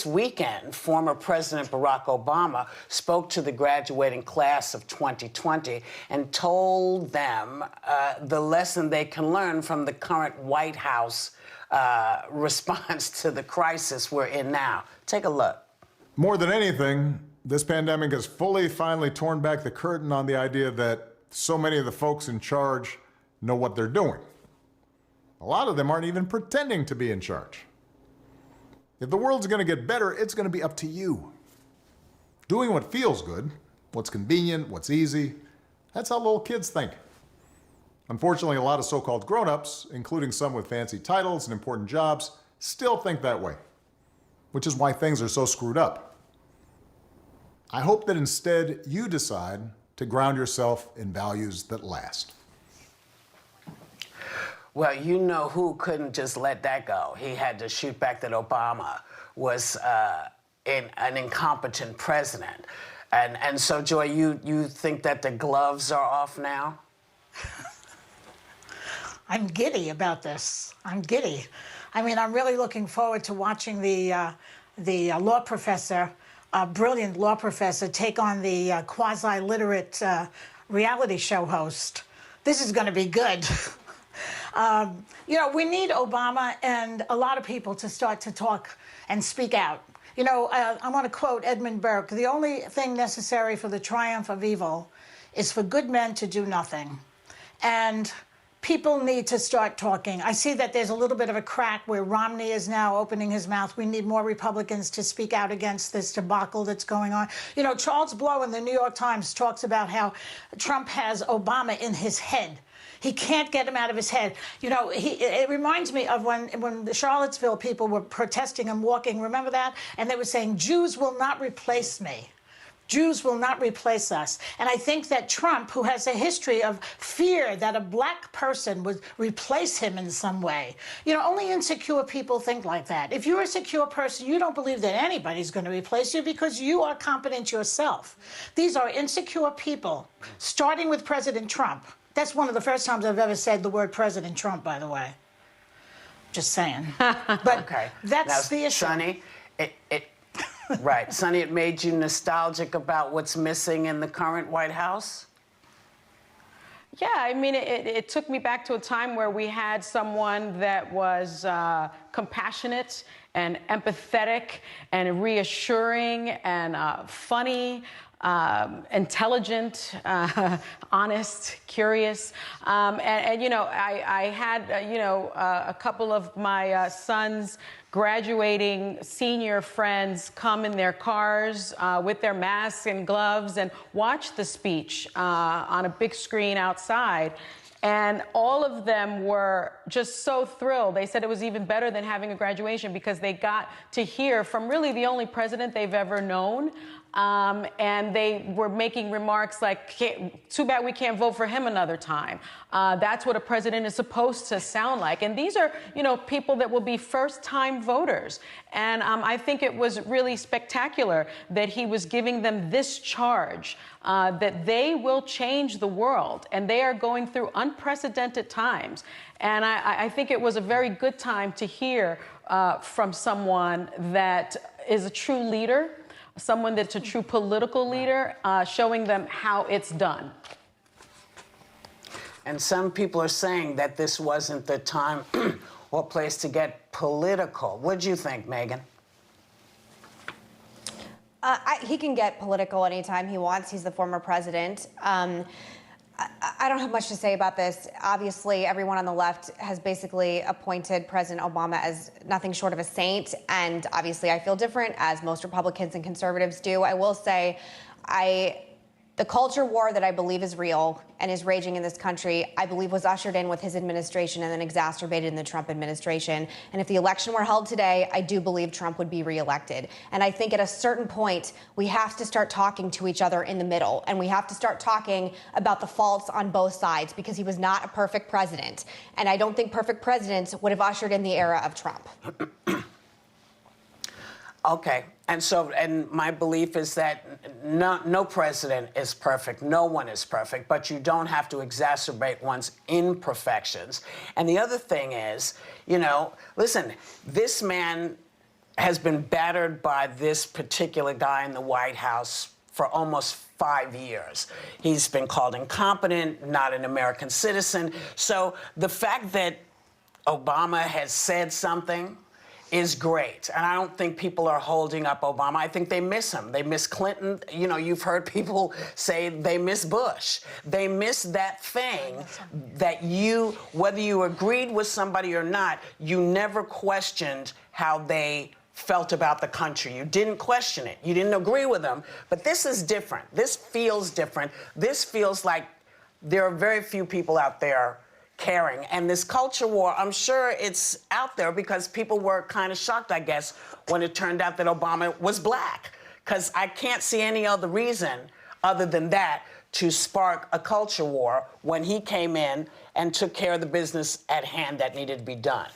this weekend, former President Barack Obama spoke to the graduating class of 2020 and told them the lesson they can learn from the current White House response to the crisis we're in now. Take a look. More than anything, this pandemic has finally torn back the curtain on the idea that so many of the folks in charge know what they're doing. A lot of them aren't even pretending to be in charge. If the world's going to get better, it's going to be up to you. Doing what feels good, what's convenient, what's easy, that's how little kids think. Unfortunately, a lot of so-called grown-ups, including some with fancy titles and important jobs, still think that way, which is why things are so screwed up. I hope that instead you decide to ground yourself in values that last. Well, you know who couldn't just let that go. He had to shoot back that Obama was an incompetent president. And so, Joy, you think that the gloves are off now? I'm giddy about this. I'm giddy. I mean, I'm really looking forward to watching the law professor, brilliant law professor, take on the quasi-literate reality show host. This is going to be good. You know, we need Obama and a lot of people to start to talk and speak out. You know, I want to quote Edmund Burke, "The only thing necessary for the triumph of evil is for good men to do nothing." And people need to start talking. I see that there's a little bit of a crack where Romney is now opening his mouth. We need more Republicans to speak out against this debacle that's going on. You know, Charles Blow in the New York Times talks about how Trump has Obama in his head. He can't get him out of his head. You know, it reminds me of when the Charlottesville people were protesting and walking. Remember that? And they were saying, "Jews will not replace me. Jews will not replace us." And I think that Trump, who has a history of fear that a black person would replace him in some way, you know, only insecure people think like that. If you're a secure person, you don't believe that anybody's going to replace you because you are competent yourself. These are insecure people, starting with President Trump. That's one of the first times I've ever said the word President Trump, by the way. Just saying. But Okay. that's the issue. Sonny, right. Sonny, it made you nostalgic about what's missing in the current White House? Yeah, I mean, it took me back to a time where we had someone that was compassionate and empathetic and reassuring and funny. Intelligent, honest, curious. And you know, I had, you know, a couple of my son's graduating senior friends come in their cars with their masks and gloves and watch the speech on a big screen outside. And all of them were just so thrilled. They said it was even better than having a graduation because they got to hear from really the only president they've ever known. And they were making remarks like, "Too bad we can't vote for him another time." That's what a president is supposed to sound like. And these are, you know, people that will be first-time voters. And I think it was really spectacular that he was giving them this charge, that they will change the world. And they are going through unprecedented times. And I think it was a very good time to hear from someone that is a true leader, someone that's a true political leader, showing them how it's done. And some people are saying that this wasn't the time or place to get political. What do you think, Megan? He can get political anytime he wants. He's the former president. I don't have much to say about this. Obviously, everyone on the left has basically appointed President Obama as nothing short of a saint. And obviously, I feel different, as most Republicans and conservatives do. I will say, the culture war that I believe is real and is raging in this country, I believe was ushered in with his administration and then exacerbated in the Trump administration. And if the election were held today, I do believe Trump would be reelected. And I think at a certain point, we have to start talking to each other in the middle. And we have to start talking about the faults on both sides, because he was not a perfect president. And I don't think perfect presidents would have ushered in the era of Trump. Okay. And my belief is that no president is perfect. No one is perfect, but you don't have to exacerbate one's imperfections. And the other thing is, you know, listen, this man has been battered by this particular guy in the White House for almost 5 years. He's been called incompetent, not an American citizen. So the fact that Obama has said something is great. And I don't think people are holding up Obama. I think they miss him. They miss Clinton. You know, you've heard people say they miss Bush. They miss that thing that you, whether you agreed with somebody or not, you never questioned how they felt about the country. You didn't question it. You didn't agree with them. But this is different. This feels different. This feels like there are very few people out there caring. And this culture war, I'm sure it's out there because people were kind of shocked, I guess, when it turned out that Obama was black. Because I can't see any other reason other than that to spark a culture war when he came in and took care of the business at hand that needed to be done.